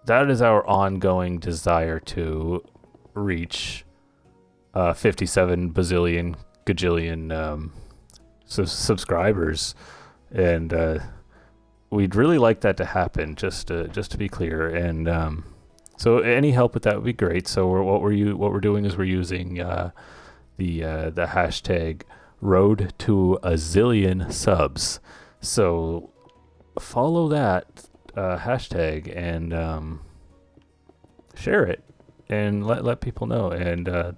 that is our ongoing desire to reach 57 bazillion gajillion subscribers, and we'd really like that to happen. Just to be clear, and so any help with that would be great. So what we're doing is we're using the hashtag Road to a Zillion Subs. So follow that hashtag and share it and let people know, and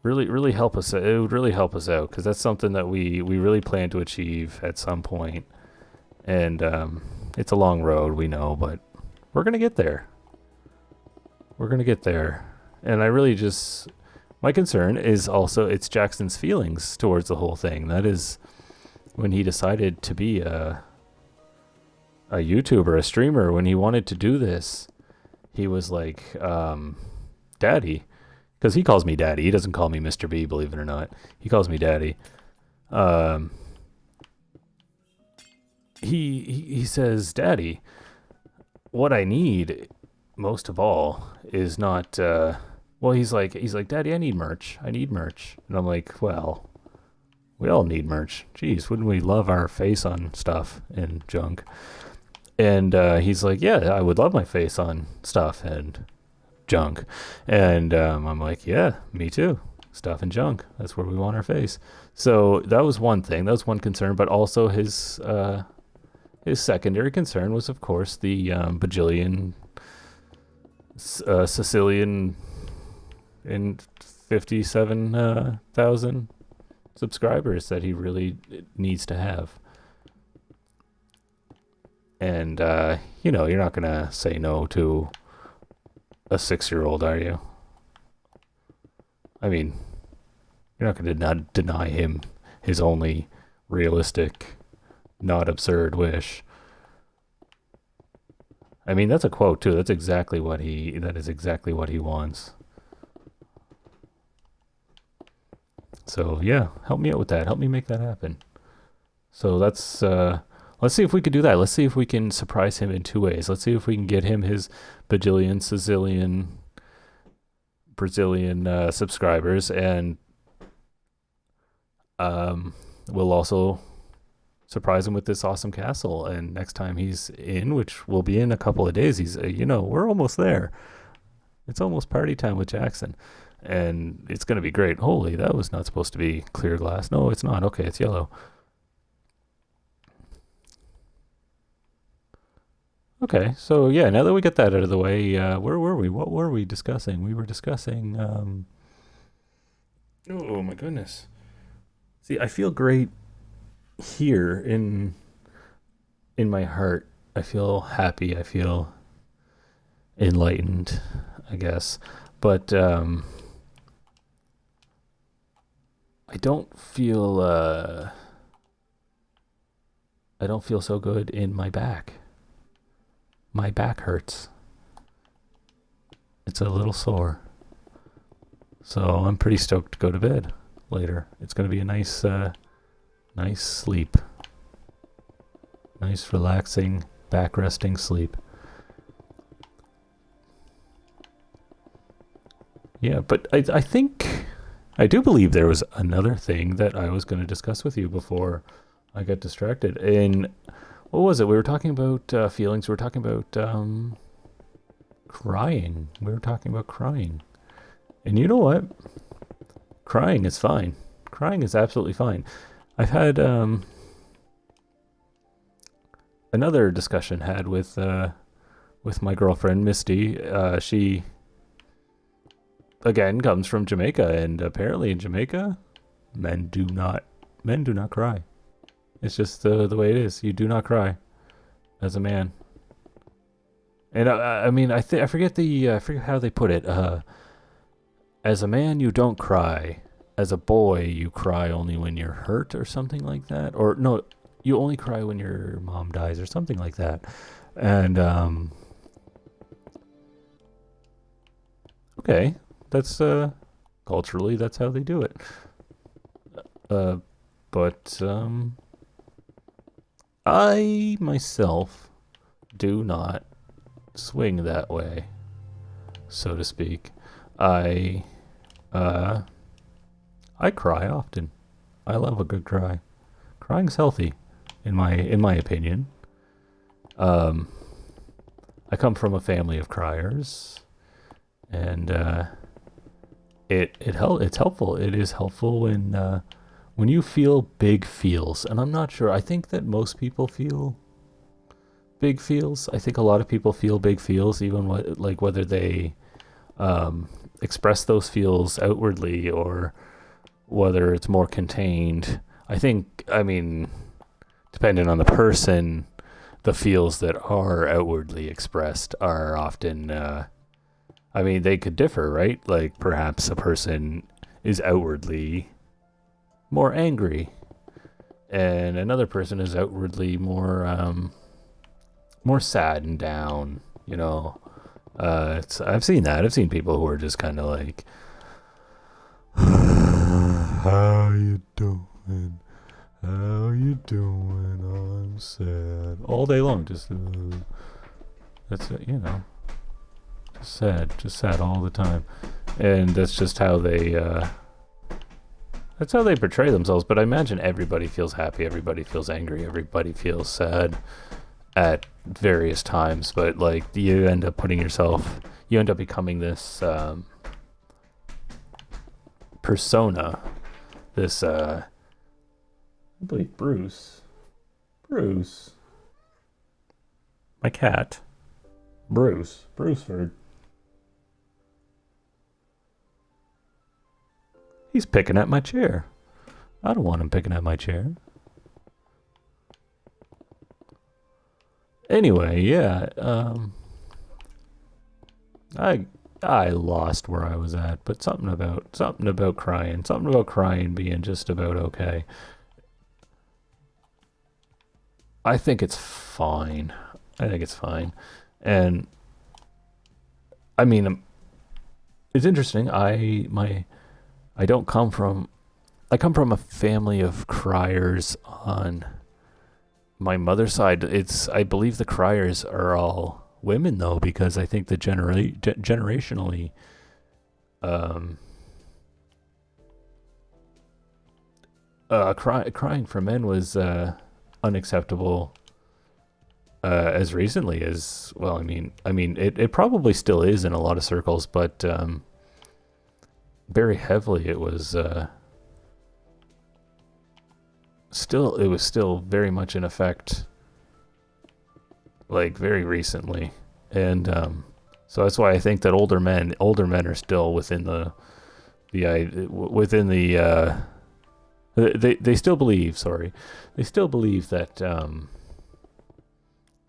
really help us. It would really help us out, because that's something that we really plan to achieve at some point. And it's a long road, we know, but we're gonna get there. We're gonna get there. And I really just, my concern is also it's Jaxon's feelings towards the whole thing. That is, when he decided to be a YouTuber, a streamer, when he wanted to do this, he was like, Daddy, because he calls me Daddy. He doesn't call me Mr. B, believe it or not. He calls me Daddy. He says, Daddy, what I need most of all is not well, he's like, Daddy, I need merch. And I'm like, well, we all need merch. Jeez, wouldn't we love our face on stuff and junk? And he's like, yeah, I would love my face on stuff and junk. And I'm like, yeah, me too. Stuff and junk. That's where we want our face. So that was one thing. That was one concern. But also his secondary concern was, of course, the bajillion Sicilian and 57,000 subscribers that he really needs to have. And you're not gonna say no to a 6-year-old, are you? I mean, you're not gonna deny him his only realistic, not absurd wish. I mean, that's a quote too. That is exactly what he wants. So yeah, help me out with that. Help me make that happen. So let's see if we can do that. Let's see if we can surprise him in 2 ways. Let's see if we can get him his bajillion, Sicilian, Brazilian subscribers, and we'll also surprise him with this awesome castle. And next time he's in, which will be in a couple of days, he's we're almost there. It's almost party time with Jaxon, and it's gonna be great. Holy, that was not supposed to be clear glass. No, it's not. Okay, it's yellow. Okay, so yeah, now that we get that out of the way, where were we? What were we discussing? We were discussing. Oh my goodness! See, I feel great here in my heart. I feel happy. I feel enlightened, I guess. But I don't feel so good in my back. My back hurts. It's a little sore. So I'm pretty stoked to go to bed later. It's going to be a nice sleep. Nice, relaxing, back resting sleep. Yeah, but I think, I do believe there was another thing that I was going to discuss with you before I got distracted. And what was it? We were talking about feelings. We were talking about crying. We were talking about crying. And you know what? Crying is fine. Crying is absolutely fine. I've had another discussion had with my girlfriend, Misty. She, again, comes from Jamaica, and apparently in Jamaica, men do not cry. It's just the way it is. You do not cry as a man. And I mean, I forget how they put it. As a man, you don't cry. As a boy, you cry only when you're hurt, or something like that. Or no, you only cry when your mom dies, or something like that. And okay, that's culturally, that's how they do it. But I myself do not swing that way, so to speak. I uh, I cry often. I love a good cry. Crying's healthy, in my opinion. Um, I come from a family of criers, and it's helpful. It is helpful when you feel big feels, and I'm not sure. I think that most people feel big feels. I think a lot of people feel big feels, even like whether they express those feels outwardly or whether it's more contained. I mean, depending on the person, the feels that are outwardly expressed are often, I mean, they could differ, right? Like perhaps a person is outwardly more angry and another person is outwardly more sad and down, you know. I've seen that. I've seen people who are just kind of like, how you doing? How you doing? I'm sad. All day long, just that's it, you know. Just sad all the time, and that's just how they portray themselves. But I imagine everybody feels happy, everybody feels angry, everybody feels sad at various times. But like you end up becoming this persona, this I believe Bruce, my cat, Bruceford. He's picking at my chair. I don't want him picking at my chair. Anyway, yeah. I lost where I was at, but something about crying being just about okay. I think it's fine. And I mean, it's interesting. I come from a family of criers on my mother's side. I believe the criers are all women though, because I think that generationally, crying for men was unacceptable as recently as well. I mean, it probably still is in a lot of circles, but very heavily it was still very much in effect, like very recently, and so that's why I think that older men are still within the they still believe that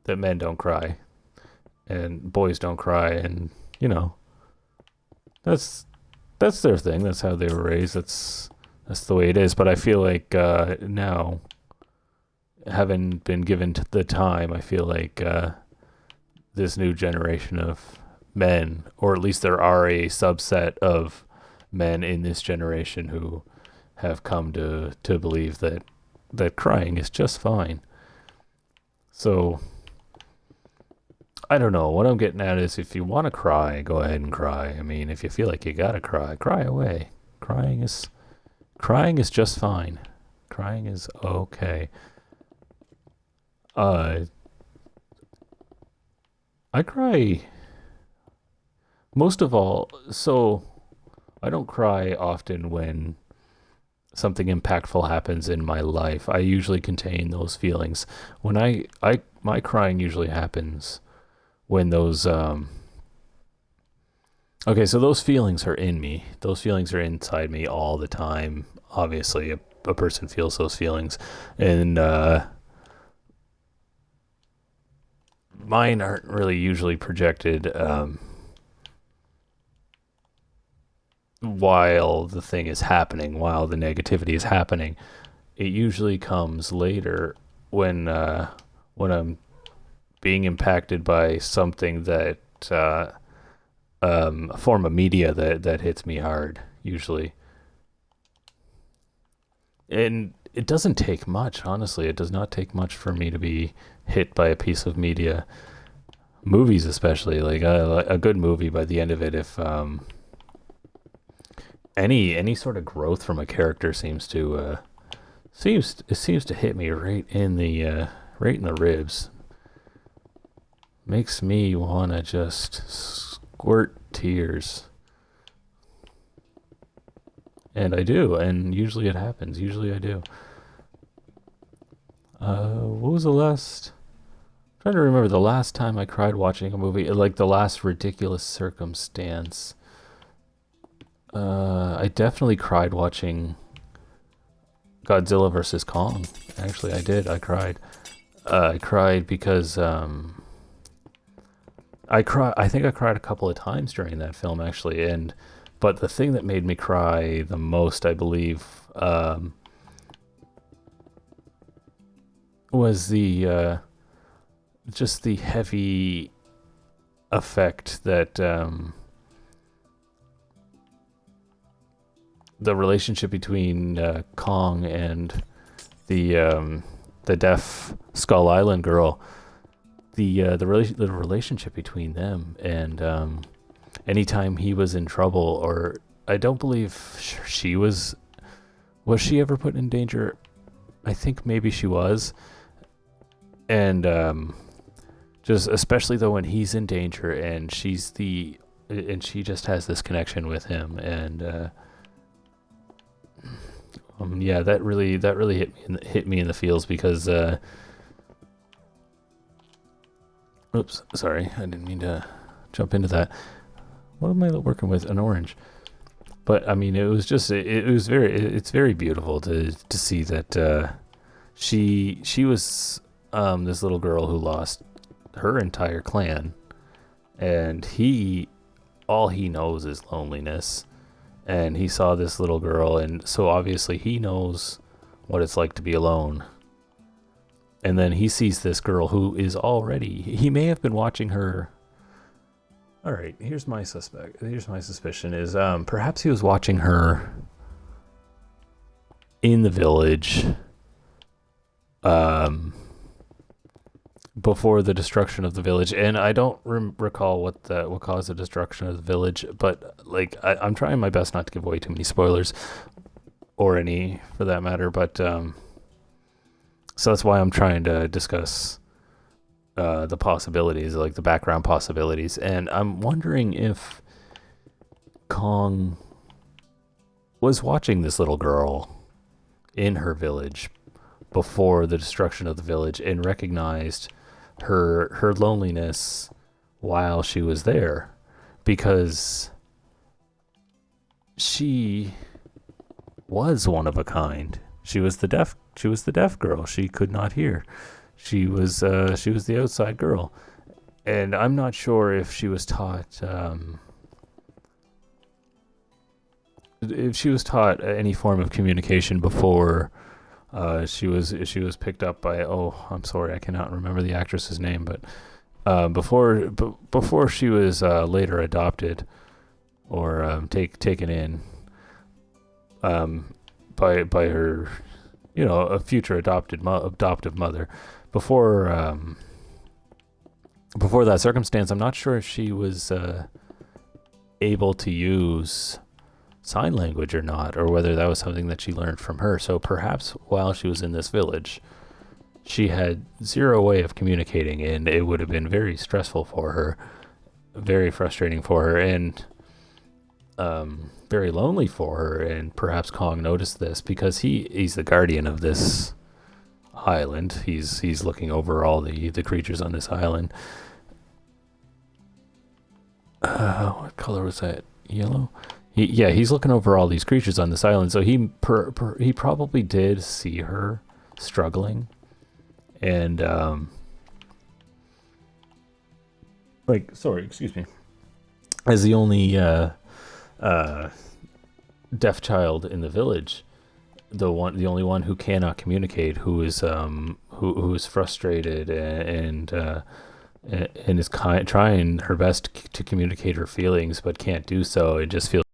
that men don't cry and boys don't cry, and you know, that's their thing. That's how they were raised. That's the way it is. But I feel like now, having been given the time, I feel like this new generation of men, or at least there are a subset of men in this generation who have come to believe that crying is just fine. So I don't know. What I'm getting at is, if you want to cry, go ahead and cry. I mean, if you feel like you gotta cry, cry away. Crying is just fine. Crying is okay. I cry most of all. So I don't cry often when something impactful happens in my life. I usually contain those feelings. When my crying usually happens when those okay, so those feelings are in me. Those feelings are inside me all the time. Obviously, a person feels those feelings, and mine aren't really usually projected while the thing is happening, while the negativity is happening. It usually comes later when I'm being impacted by something that a form of media that hits me hard, usually. And it doesn't take much, honestly. It does not take much for me to be hit by a piece of media. movies, especially like a good movie. By the end of it, if any sort of growth from a character seems to hit me right in the ribs, makes me wanna just squirt tears. And I do, and usually it happens. Usually I do. What was the last? I'm trying to remember the last time I cried watching a movie, like the last ridiculous circumstance. I definitely cried watching Godzilla versus Kong. Actually, I did. I cried. I cried because I think I cried a couple of times during that film, actually. But the thing that made me cry the most, I believe, was the just the heavy effect that the relationship between Kong and the deaf Skull Island girl, the relationship between them, and anytime he was in trouble, or I don't believe she was she ever put in danger? I think maybe she was, and just especially though when he's in danger and she just has this connection with him, and yeah, that really hit me in the feels because oops, sorry, I didn't mean to jump into that. What am I working with? An orange. But I mean, it was just it's very beautiful to see that she was this little girl who lost her entire clan, and all he knows is loneliness, and he saw this little girl, and so obviously he knows what it's like to be alone. And then he sees this girl who is already, he may have been watching her. All right, here's my suspicion is perhaps he was watching her in the village before the destruction of the village, and I don't recall what caused the destruction of the village, but like I'm trying my best not to give away too many spoilers, or any for that matter, but so that's why I'm trying to discuss the possibilities, like the background possibilities, and I'm wondering if Kong was watching this little girl in her village before the destruction of the village and recognized her loneliness while she was there, because she was one of a kind. She was the deaf girl. She could not hear. She was the outside girl, and I'm not sure if she was taught any form of communication before she was picked up by, oh, I'm sorry, I cannot remember the actress's name, but before she was later adopted or taken in by her, a future adoptive mother. Before that circumstance, I'm not sure if she was able to use sign language or not, or whether that was something that she learned from her. So perhaps while she was in this village, she had zero way of communicating, and it would have been very stressful for her, very frustrating for her, and very lonely for her. And perhaps Kong noticed this because he's the guardian of this island. He's looking over all the creatures on this island. What color was that? Yellow? He's looking over all these creatures on this island, so he probably did see her struggling, and excuse me, as the only deaf child in the village, the only one who cannot communicate, who is frustrated and is trying her best to communicate her feelings but can't do so, and just feels